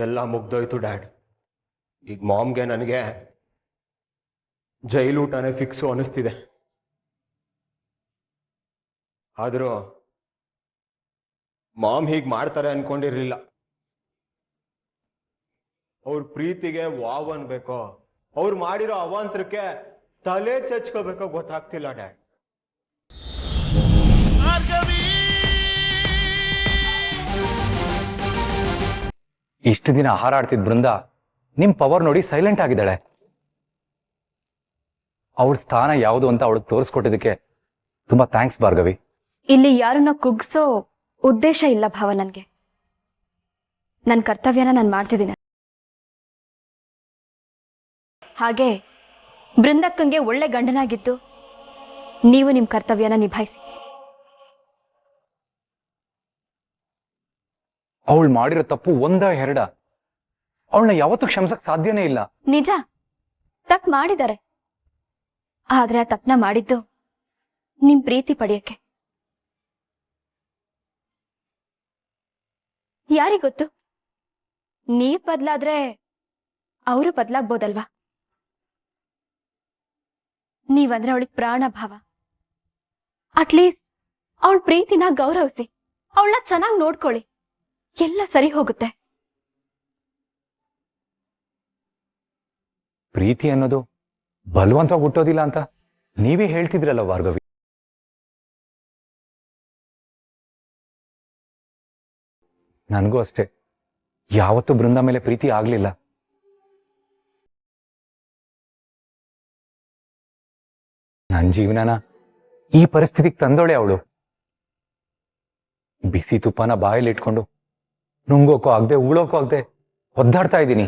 ಎಲ್ಲ ಮುಗ್ದೋಯ್ತು ಡ್ಯಾಡ್. ಈಗ ಮಾಮ್ಗೆ ನನಗೆ ಜೈಲೂಟನೇ ಫಿಕ್ಸು ಅನ್ನಿಸ್ತಿದೆ. ಆದರೂ ಮಾಮ್ ಹೀಗೆ ಮಾಡ್ತಾರೆ ಅನ್ಕೊಂಡಿರ್ಲಿಲ್ಲ. ಅವ್ರ ಪ್ರೀತಿಗೆ ವಾವ್ ಅನ್ಬೇಕೋ ಅವ್ರು ಮಾಡಿರೋ ಅವಾಂತರಕ್ಕೆ ತಲೆ ಚಚ್ಕೋಬೇಕೋ ಗೊತ್ತಾಗ್ತಿಲ್ಲ ಡ್ಯಾಡ್. ಇಷ್ಟು ದಿನ ಹಾರಾಡ್ತಿದ್ ಬೃಂದ ನಿಮ್ ಪವರ್ ನೋಡಿ ಸೈಲೆಂಟ್ ಆಗಿದ್ದಾಳೆ. ಅವಳ ಸ್ಥಾನ ಯಾವುದು ಅಂತ ಅವಳಿಗೆ ತೋರಿಸ್ಕೊಟ್ಟಿದ್ದಕ್ಕೆ ತುಂಬಾ ಥ್ಯಾಂಕ್ಸ್ ಭಾರ್ಗವಿ. ಇಲ್ಲಿ ಯಾರನ್ನ ಕುಗ್ಸೋ ಉದ್ದೇಶ ಇಲ್ಲ ಭಾವ. ನನ್ಗೆ ನನ್ನ ಕರ್ತವ್ಯನ ನಾನು ಮಾಡ್ತಿದ್ದೀನಿ. ಹಾಗೆ ಬೃಂದಕ್ಕಂಗೆ ಒಳ್ಳೆ ಗಂಡನಾಗಿದ್ದು ನೀವು ನಿಮ್ಮ ಕರ್ತವ್ಯನ ನಿಭಾಯಿಸಿ. ಅವಳು ಮಾಡಿರೋ ತಪ್ಪು ಒಂದ ಎರಡ, ಅವಳನ್ನ ಯಾವತ್ತೂ ಕ್ಷಮಿಸಕ್ ಸಾಧ್ಯನೇ ಇಲ್ಲ. ನಿಜ, ತಪ್ಪು ಮಾಡಿದ್ದಾರೆ. ಆದ್ರೆ ಆ ತಪ್ಪನ ಮಾಡಿದ್ದು ನಿಮ್ ಪ್ರೀತಿ ಪಡೆಯಕ್ಕೆ. ಯಾರಿಗೊತ್ತು, ನೀವ್ ಬದ್ಲಾದ್ರೆ ಅವರು ಬದ್ಲಾಗ್ಬೋದಲ್ವಾ? ನೀವಂದ್ರೆ ಅವಳಿಗೆ ಪ್ರಾಣ ಭಾವ. ಅಟ್ಲೀಸ್ಟ್ ಅವಳ ಪ್ರೀತಿನ ಗೌರವಿಸಿ, ಅವಳನ್ನ ಚೆನ್ನಾಗಿ ನೋಡ್ಕೊಳ್ಳಿ, ಎಲ್ಲ ಸರಿ ಹೋಗುತ್ತೆ. ಪ್ರೀತಿ ಅನ್ನೋದು ಬಲವಂತವಾಗಿ ಹುಟ್ಟೋದಿಲ್ಲ ಅಂತ ನೀವೇ ಹೇಳ್ತಿದ್ರಲ್ಲ ಭಾರ್ಗವಿ. ನನಗೂ ಅಷ್ಟೇ ಯಾವತ್ತೂ ಬೃಂದ ಮೇಲೆ ಪ್ರೀತಿ ಆಗ್ಲಿಲ್ಲ. ನನ್ನ ಜೀವನನ ಈ ಪರಿಸ್ಥಿತಿಗೆ ತಂದೋಳೆ ಅವಳು. ಬಿಸಿ ತುಪ್ಪನ ಬಾಯಲ್ಲಿ ಇಟ್ಕೊಂಡು ನುಂಗೋಕೋ ಆಗದೆ ಉಳೋಕೋ ಆಗದೆ ಒದ್ದಾಡ್ತಾ ಇದ್ದೀನಿ.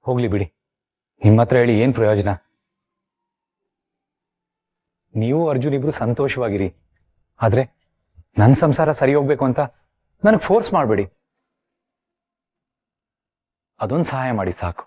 ಹೋಗ್ಲಿ ಬಿಡಿ, ನಿಮ್ಮ ಹತ್ರ ಹೇಳಿ ಏನ್ ಪ್ರಯೋಜನ. ನೀವು ಅರ್ಜುನ್ ಇಬ್ರು ಸಂತೋಷವಾಗಿರಿ. ಆದ್ರೆ ನನ್ನ ಸಂಸಾರ ಸರಿ ಹೋಗ್ಬೇಕು ಅಂತ ನನಗೆ ಫೋರ್ಸ್ ಮಾಡಬೇಡಿ. ಅದೊಂದು ಸಹಾಯ ಮಾಡಿ ಸಾಕು.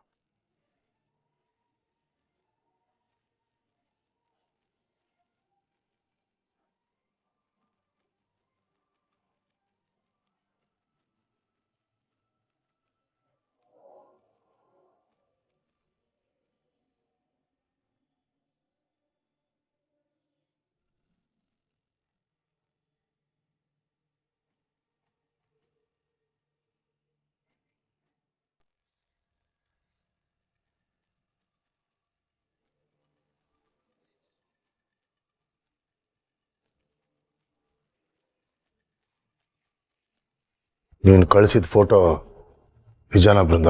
ನೀನು ಕಳಿಸಿದ ಫೋಟೋ ನಿಜಾನ ಬೃಂದ?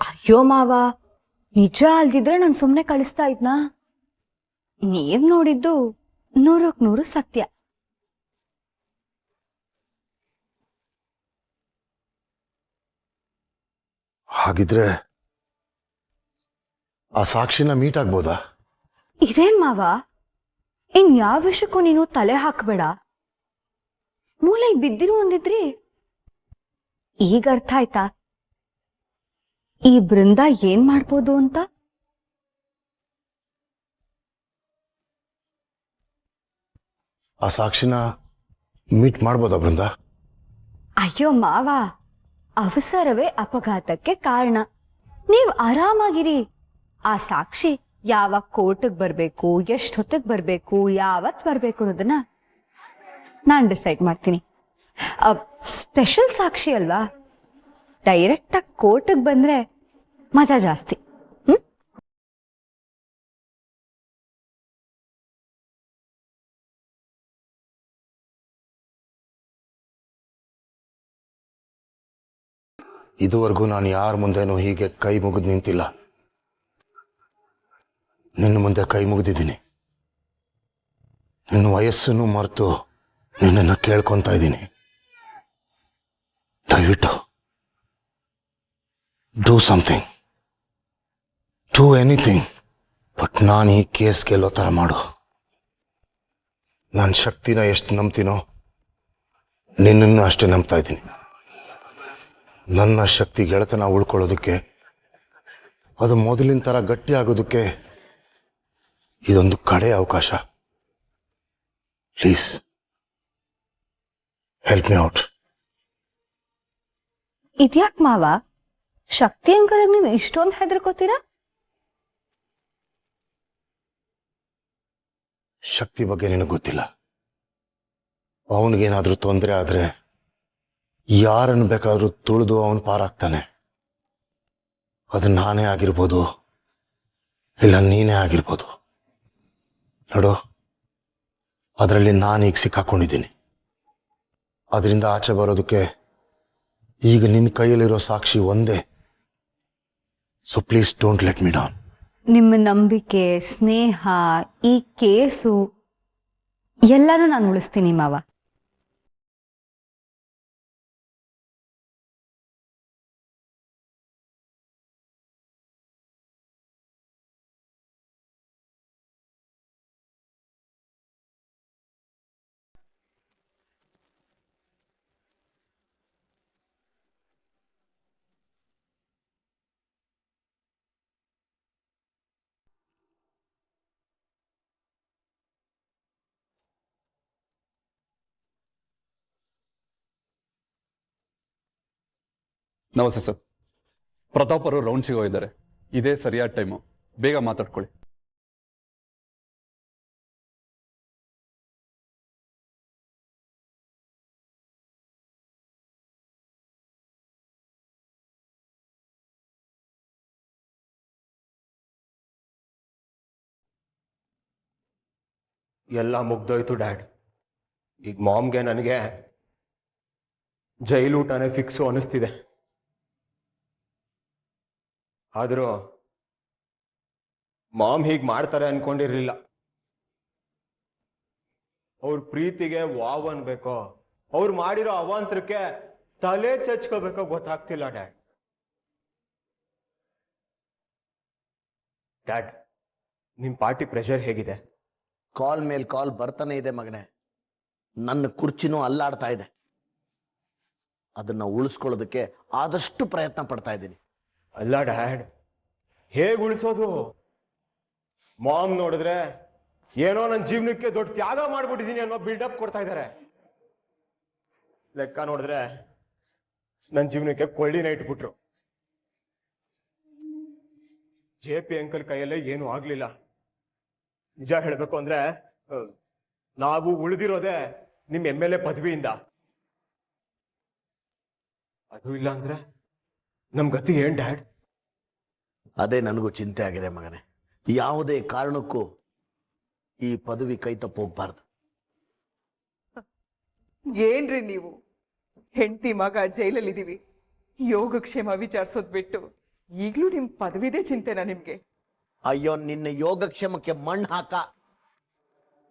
ಅಯ್ಯೋ ಮಾವ, ನಿಜ ಅಲ್ದಿದ್ರೆ ನಾನು ಸುಮ್ಮನೆ ಕಳಿಸ್ತಾ ಇದ್ನಾ? ನೀವ್ ನೋಡಿದ್ದು 100% ಸತ್ಯ. ಹಾಗಿದ್ರೆ ಆ ಸಾಕ್ಷಿನ ಮೀಟ್ ಆಗ್ಬೋದಾ? ಇದೇನ್ ಮಾವ, ಇನ್ ಯಾವ ವಿಷಯಕ್ಕೂ ನೀನು ತಲೆ ಹಾಕ್ಬೇಡ. ಮೂಲೆಯಲ್ಲಿ ಬಿದ್ದಿರು ಅಂದಿದ್ರಿ, ಈಗ ಅರ್ಥ ಆಯ್ತಾ ಈ ಬೃಂದ ಏನ್ ಮಾಡ್ಬೋದು ಅಂತ? ಆ ಸಾಕ್ಷಿನ ಮೀಟ್ ಮಾಡ್ಬೋದಾ ಬೃಂದ? ಅಯ್ಯೋ ಮಾವ, ಅವಸರವೇ ಅಪಘಾತಕ್ಕೆ ಕಾರಣ. ನೀವ್ ಆರಾಮಾಗಿರಿ. ಆ ಸಾಕ್ಷಿ ಯಾವಾಗ ಕೋರ್ಟ್ಗೆ ಬರ್ಬೇಕು, ಎಷ್ಟು ಹೊತ್ತಿಗೆ ಬರ್ಬೇಕು, ಯಾವತ್ ಬರ್ಬೇಕು ಅನ್ನೋದನ್ನ ನಾನ್ ಡಿಸೈಡ್ ಮಾಡ್ತೀನಿ. ಸ್ಪೆಷಲ್ ಸಾಕ್ಷಿ ಅಲ್ವಾ, ಡೈರೆಕ್ಟ್ ಆಗಿ ಕೋರ್ಟ್ಗೆ ಬಂದ್ರೆ ಮಜಾ ಜಾಸ್ತಿ. ಇದುವರೆಗೂ ನಾನು ಯಾರ ಮುಂದೆನೂ ಹೀಗೆ ಕೈ ಮುಗಿದು ನಿಂತಿಲ್ಲ. ನಿನ್ನ ಮುಂದೆ ಕೈ ಮುಗಿದಿದ್ದೀನಿ. ನಿನ್ನ ವಯಸ್ಸನ್ನು ಮರೆತು ನಿನ್ನನ್ನು ಕೇಳ್ಕೊತಾ ಇದ್ದೀನಿ. ದಯವಿಟ್ಟು do something, do anything, but ನಾನು ಈ ಕೇಸ್ ಗೆಲ್ಲೋ ಥರ ಮಾಡು. ನನ್ನ ಶಕ್ತಿನ ಎಷ್ಟು ನಂಬ್ತೀನೋ ನಿನ್ನನ್ನು ಅಷ್ಟೇ ನಂಬ್ತಾ ಇದ್ದೀನಿ. ನನ್ನ ಶಕ್ತಿ ಗೆಳೆತನ ಉಳ್ಕೊಳ್ಳೋದಕ್ಕೆ, ಅದು ಮೊದಲಿನ ಥರ ಗಟ್ಟಿ ಆಗೋದಕ್ಕೆ ಇದೊಂದು ಕಡೆ ಅವಕಾಶ. Please help me out. ಇದ್ಯಾಕ್ ಮಾವ, ಶಕ್ತಿ ಅಂಕಲ್ಗೆ ನೀವು ಇಷ್ಟೊಂದು ಹೆದರ್ಕೋತೀರಾ? ಶಕ್ತಿ ಬಗ್ಗೆ ನಿನಗೆ ಗೊತ್ತಿಲ್ಲ. ಅವನಿಗೇನಾದ್ರೂ ತೊಂದರೆ ಆದ್ರೆ ಯಾರನ್ನು ಬೇಕಾದ್ರೂ ತುಳಿದು ಅವನು ಪಾರಾಗ್ತಾನೆ. ಅದು ನಾನೇ ಆಗಿರ್ಬೋದು, ಇಲ್ಲ ನೀನೇ ಆಗಿರ್ಬೋದು. ನೋಡು, ಅದರಲ್ಲಿ ನಾನೀಗ ಸಿಕ್ಕಾಕೊಂಡಿದ್ದೀನಿ. ಅದರಿಂದ ಆಚೆ ಬರೋದಕ್ಕೆ ಈಗ ನಿನ್ನ ಕೈಯಲ್ಲಿರೋ ಸಾಕ್ಷಿ ಒಂದೇ. So please don't let me down. ನಿಮ್ಮ ನಂಬಿಕೆ, ಸ್ನೇಹ, ಈ ಕೇಸು ಎಲ್ಲಾನು ನಾನು ಉಳಿಸ್ತೀನಿ ಮಾವ. ನಮಸ್ತೆ ಸರ್. ಪ್ರತಾಪ್ ಅವರು ರೌಂಡ್ಸಿಗೆ ಹೋಗಿದ್ದಾರೆ. ಇದೇ ಸರಿಯಾದ ಟೈಮು, ಬೇಗ ಮಾತಾಡ್ಕೊಳ್ಳಿ. ಎಲ್ಲ ಮುಗ್ದೋಯ್ತು ಡ್ಯಾಡ್. ಈಗ ಮಾಮ್ಗೆ ನನಗೆ ಜೈಲೂಟನೇ ಫಿಕ್ಸು ಅನಿಸ್ತಿದೆ. ಆದರೂ ಮಾಮ್ ಹೀಗೆ ಮಾಡ್ತಾರೆ ಅನ್ಕೊಂಡಿರ್ಲಿಲ್ಲ. ಅವ್ರ ಪ್ರೀತಿಗೆ ವಾವ್ ಅನ್ಬೇಕೋ, ಅವ್ರು ಮಾಡಿರೋ ಅವಾಂತರಕ್ಕೆ ತಲೆ ಚಚ್ಕೋಬೇಕೋ ಗೊತ್ತಾಗ್ತಿಲ್ಲ ಡ್ಯಾಡ್. ಡ್ಯಾಡ್, ನಿಮ್ ಪಾರ್ಟಿ ಪ್ರೆಷರ್ ಹೇಗಿದೆ? ಕಾಲ್ ಮೇಲ್ ಕಾಲ್ ಬರ್ತಾನೆ ಇದೆ ಮಗನೇ. ನನ್ನ ಕುರ್ಚಿನೂ ಅಲ್ಲಾಡ್ತಾ ಇದೆ. ಅದನ್ನ ಉಳಿಸ್ಕೊಳ್ಳೋದಕ್ಕೆ ಆದಷ್ಟು ಪ್ರಯತ್ನ ಪಡ್ತಾ ಇದ್ದೀನಿ. ಅಲ್ಲ ಡ್ಯಾಡ್, ಹೇಗೆ ಉಳಿಸೋದು? ಮಾಮ್ ನೋಡಿದ್ರೆ ಏನೋ ನನ್ನ ಜೀವನಕ್ಕೆ ದೊಡ್ಡ ತ್ಯಾಗ ಮಾಡ್ಬಿಟ್ಟಿದ್ದೀನಿ ಅನ್ನೋ ಬಿಲ್ಡಪ್ ಕೊಡ್ತಾ ಇದ್ದಾರೆ. ಲೆಕ್ಕ ನೋಡಿದ್ರೆ ನನ್ನ ಜೀವನಕ್ಕೆ ಕೊಳ್ಳಿನ ಇಟ್ಬಿಟ್ರು. JP ಅಂಕಲ್ ಕೈಯಲ್ಲೇ ಏನೂ ಆಗ್ಲಿಲ್ಲ. ನಿಜ ಹೇಳ್ಬೇಕು ಅಂದ್ರೆ ನಾವು ಉಳಿದಿರೋದೇ ನಿಮ್ MLA ಪದವಿಯಿಂದ. ಅದು ಇಲ್ಲ ಅಂದ್ರೆ ನಮ್ ಗತಿ ಏನ್ ಡ್ಯಾಡ್? ಅದೇ ನನಗೂ ಚಿಂತೆ ಆಗಿದೆ ಮಗನೇ. ಯಾವುದೇ ಕಾರಣಕ್ಕೂ ಈ ಪದವಿ ಕೈ ತಪ್ಪೋಗ್ಬಾರ್ದು. ಏನ್ರಿ ನೀವು, ಹೆಂಡತಿ ಮಗ ಜೈಲಲ್ಲಿದ್ದೀವಿ, ಯೋಗಕ್ಷೇಮ ವಿಚಾರಿಸೋದ್ ಬಿಟ್ಟು ಈಗ್ಲೂ ನಿಮ್ ಪದವಿದೇ ಚಿಂತೆನಾ ನಿಮ್ಗೆ? ಅಯ್ಯೋ, ನಿನ್ನ ಯೋಗಕ್ಷೇಮಕ್ಕೆ ಮಣ್ಣು ಹಾಕ.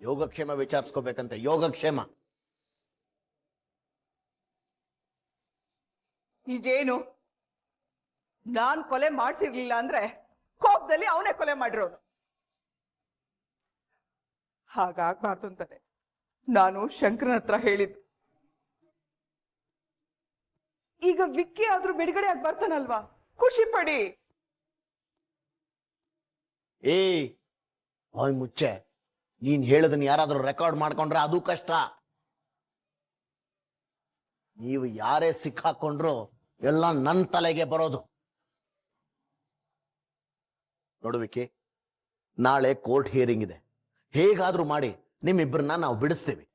ಯೋಗಕ್ಷೇಮ ವಿಚಾರಿಸ್ಕೋಬೇಕಂತೆ, ಯೋಗಕ್ಷೇಮ. ಈಗೇನು, ನಾನ್ ಕೊಲೆ ಮಾಡ್ಸಿರ್ಲಿಲ್ಲ ಅಂದ್ರೆ ಕೋಪದಲ್ಲಿ ಅವನೇ ಕೊಲೆ ಮಾಡಿರೋನು. ಹಾಗಾಗ್ಬಾರ್ದು ಅಂತಾನೆ ನಾನು ಶಂಕರನ ಹತ್ರ ಹೇಳಿದ್ದು. ಈಗ ವಿಕ್ಕಿ ಆದ್ರೂ ಬಿಡುಗಡೆ ಆಗಿ ಬರ್ತಾನಲ್ವಾ, ಖುಷಿ ಪಡಿ. ಬಾಯ್ ಮುಚ್ಚೆ. ನೀನ್ ಹೇಳೋದನ್ನ ಯಾರಾದ್ರೂ ರೆಕಾರ್ಡ್ ಮಾಡ್ಕೊಂಡ್ರೆ ಅದು ಕಷ್ಟ. ನೀವು ಯಾರೇ ಸಿಕ್ಕಾಕೊಂಡ್ರು ಎಲ್ಲ ನನ್ನ ತಲೆಗೆ ಬರೋದು. ನೋಡುವಿಕೆ, ನಾಳೆ ಕೋರ್ಟ್ ಹಿಯರಿಂಗ್ ಇದೆ. ಹೇಗಾದ್ರೂ ಮಾಡಿ ನಿಮ್ಮಿಬ್ಬರನ್ನ ನಾವು ಬಿಡಿಸ್ತೀವಿ.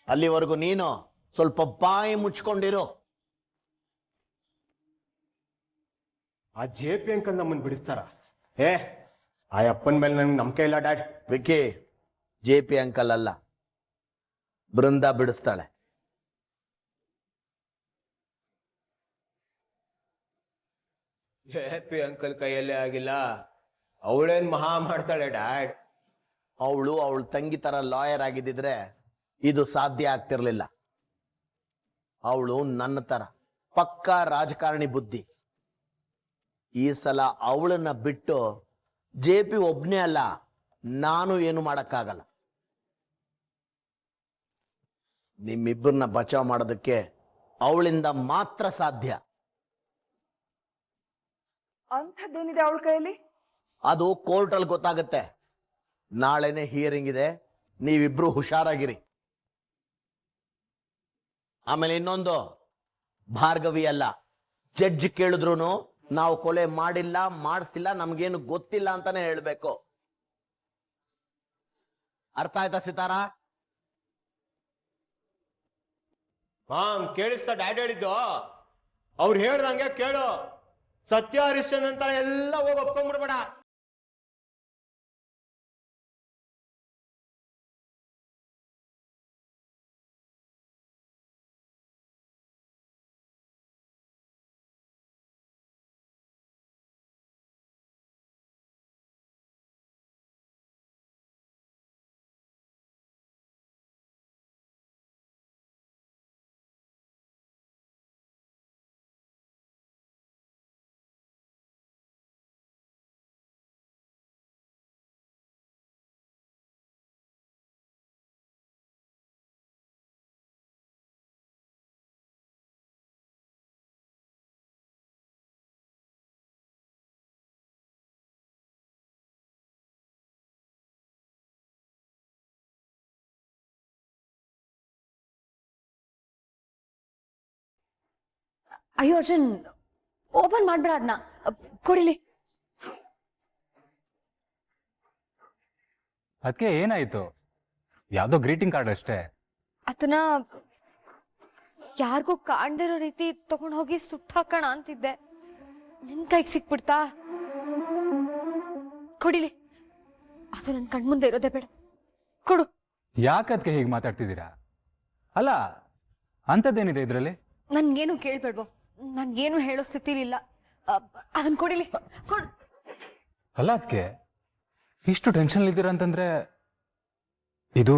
ಅಲ್ಲಿವರೆಗೂ ನೀನು ಸ್ವಲ್ಪ ಬಾಯಿ ಮುಚ್ಕೊಂಡಿರೋ. ಆ JP ಅಂಕಲ್ ನಮ್ಮನ್ನು ಬಿಡಿಸ್ತಾರ? ಆ ಅಪ್ಪನ ಮೇಲೆ ನಂಗೆ ನಂಬಿಕೆ ಇಲ್ಲ ಡ್ಯಾಡ್. ವಿಕಿ, JP ಅಂಕಲ್ ಅಲ್ಲ, ಬೃಂದ ಬಿಡಿಸ್ತಾಳೆ. JP ಅಂಕಲ್ ಕೈಯಲ್ಲೇ ಆಗಿಲ್ಲ, ಅವಳೇನ್ ಮಹಾ ಮಾಡ್ತಾಳೆ ಡ್ಯಾಡ್. ಅವಳ ತಂಗಿ ತರ ಲಾಯರ್ ಆಗಿದ್ದಿದ್ರೆ ಇದು ಸಾಧ್ಯ ಆಗ್ತಿರ್ಲಿಲ್ಲ. ಅವಳು ನನ್ನ ತರ ಪಕ್ಕಾ ರಾಜಕಾರಣಿ ಬುದ್ಧಿ. ಈ ಸಲ ಅವಳನ್ನ ಬಿಟ್ಟು JP ಒಬ್ನೇ ಅಲ್ಲ, ನಾನು ಏನು ಮಾಡಕ್ಕಾಗಲ್ಲ. ನಿಮ್ಮಿಬ್ಬರನ್ನ ಬಚಾವ್ ಮಾಡೋದಕ್ಕೆ ಅವಳಿಂದ ಮಾತ್ರ ಸಾಧ್ಯ. ಅಂಥದ್ದೇನಿದೆ ಅವಳ ಕೈಯಲ್ಲಿ? ಅದು ಕೋರ್ಟಲ್ಲಿ ಗೊತ್ತಾಗುತ್ತೆ. ನಾಳೆನೆ ಹಿಯರಿಂಗ್ ಇದೆ, ನೀವಿಬ್ರು ಹುಷಾರಾಗಿರಿ. ಆಮೇಲೆ ಇನ್ನೊಂದು, ಭಾರ್ಗವಿ ಅಲ್ಲ, ಜಡ್ಜ್ ಕೇಳಿದ್ರು ನಾವು ಕೊಲೆ ಮಾಡಿಲ್ಲ, ಮಾಡಿಸಿಲ್ಲ, ನಮ್ಗೇನು ಗೊತ್ತಿಲ್ಲ ಅಂತಾನೆ ಹೇಳ್ಬೇಕು. ಅರ್ಥ ಆಯ್ತಾ ಸಿತಾರ? ಕೇಳಿಸ್ತಾ ಡ್ಯಾಡ್ ಹೇಳಿದ್ದು? ಅವ್ರು ಹೇಳ್ದಂಗೆ ಕೇಳು. ಸತ್ಯ ಹರಿಶ್ಚಂದ್ರ ಅಂತ ಎಲ್ಲ ಹೋಗಿ ಒಪ್ಕೊಂಡ್ಬಿಡ್ಬೇಡ. ಅಯ್ಯೋ ಅರ್ಜುನ್, ಓಪನ್ ಮಾಡ್ಬೇಡ ಅದನ್ನ, ಕೊಡಿಲಿ. ಅದಕ್ಕೆ ಏನಾಯ್ತು? ಯಾವ್ದೋ ಗ್ರೀಟಿಂಗ್ ಕಾರ್ಡ್ ಅಷ್ಟೇ. ಅದನ್ನ ಯಾರಿಗೂ ಕಾಣ್ದಿರೋ ರೀತಿ ತಗೊಂಡ್ ಹೋಗಿ ಸುಟ್ಟಾಕೋಣ ಅಂತಿದ್ದೆ. ನಿನ್ ಕೈಗೆ ಸಿಕ್ಬಿಡ್ತಾ? ಕೊಡಿಲಿ, ಅದು ನನ್ ಕಣ್ಮುಂದೆ ಇರೋದೇ ಬೇಡ, ಕೊಡು. ಯಾಕದ್ಕೆ ಹೀಗೆ ಮಾತಾಡ್ತಿದ್ದೀರಾ? ಅಲ್ಲ, ಅಂಥದ್ದೇನಿದೆ ಇದರಲ್ಲಿ? ನನ್ಗೇನು ಕೇಳ್ಬೇಡ್ವೋ, ನನ್ಗೇನು ಹೇಳೋ ಸ್ಥಿತಿಲಿಲ್ಲ. ಅದನ್ನ ಕೊಡಿಲಿ, ಕೊಡು. ಅಲ್ಲ, ಅದಕ್ಕೆ ಇಷ್ಟು ಟೆನ್ಷನ್ ಇದ್ದೀರಾ ಅಂತಂದ್ರೆ ಇದು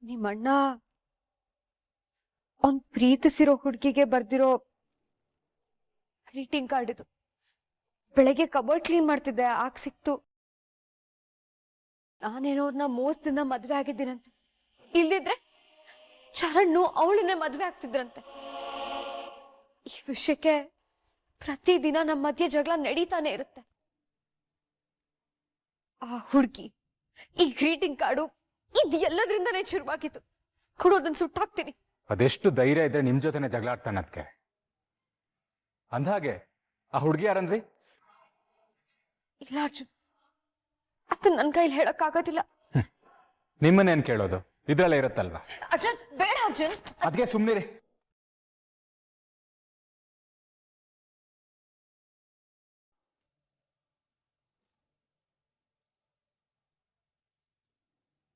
ನಿಮ್ಮಣ್ಣ ಅವ್ನ್ ಪ್ರೀತಿಸಿರೋ ಹುಡುಗಿಗೆ ಬರ್ದಿರೋ ಗ್ರೀಟಿಂಗ್ ಕಾರ್ಡ್ ಇದು. ಬೆಳಗ್ಗೆ ಕಬೋರ್ಡ್ ಕ್ಲೀನ್ ಮಾಡ್ತಿದ್ದೆ, ಆಗ ಸಿಕ್ತು. ನಾನೇನೋ ಅವ್ರನ್ನ ಮೋಸದಿಂದ ಮದ್ವೆ ಆಗಿದ್ದೀನಂತೆ. ಇಲ್ದಿದ್ರೆ ಚರಣ್ಣು ಅವಳನ್ನೇ ಮದ್ವೆ ಆಗ್ತಿದ್ರಂತೆ. ಈ ವಿಷಯಕ್ಕೆ ಪ್ರತಿದಿನ ನಮ್ಮ ಮಧ್ಯೆ ಜಗಳ ನಡೀತಾನೆ ಇರುತ್ತೆ. ಆ ಹುಡುಗಿ, ಈ ಗ್ರೀಟಿಂಗ್ ಕಾರ್ಡು, ಇದು ಎಲ್ಲದ್ರಿಂದನೇ ಶುರುವಾಗಿತ್ತು. ಕೊಡೋದನ್ನ ಸುಟ್ಟಾಕ್ತೀನಿ. ಅದೆಷ್ಟು ಧೈರ್ಯ ಇದ್ರೆ ನಿಮ್ ಜೊತೆನೆ ಜಗಳ ಆಡ್ತಾನೆ ಅದಕ್ಕೆ. ಅಂದ್ಹಾಗೆ ಆ ಹುಡುಗಿ ಯಾರನ್ರಿ? ಇಲ್ಲ ಅರ್ಜುನ್, ಅದು ನನ್ ಕೈಲಿ ಹೇಳಕ್ ಆಗೋದಿಲ್ಲ. ನಿಮ್ಮನ್ನೇನ್ ಕೇಳೋದು, ಇದ್ರಲ್ಲೇ ಇರುತ್ತಲ್ವಾ. ಅರ್ಜುನ್ ಬೇಡ ಅರ್ಜುನ್. ಅದಕ್ಕೆ ಸುಮ್ನಿರಿ.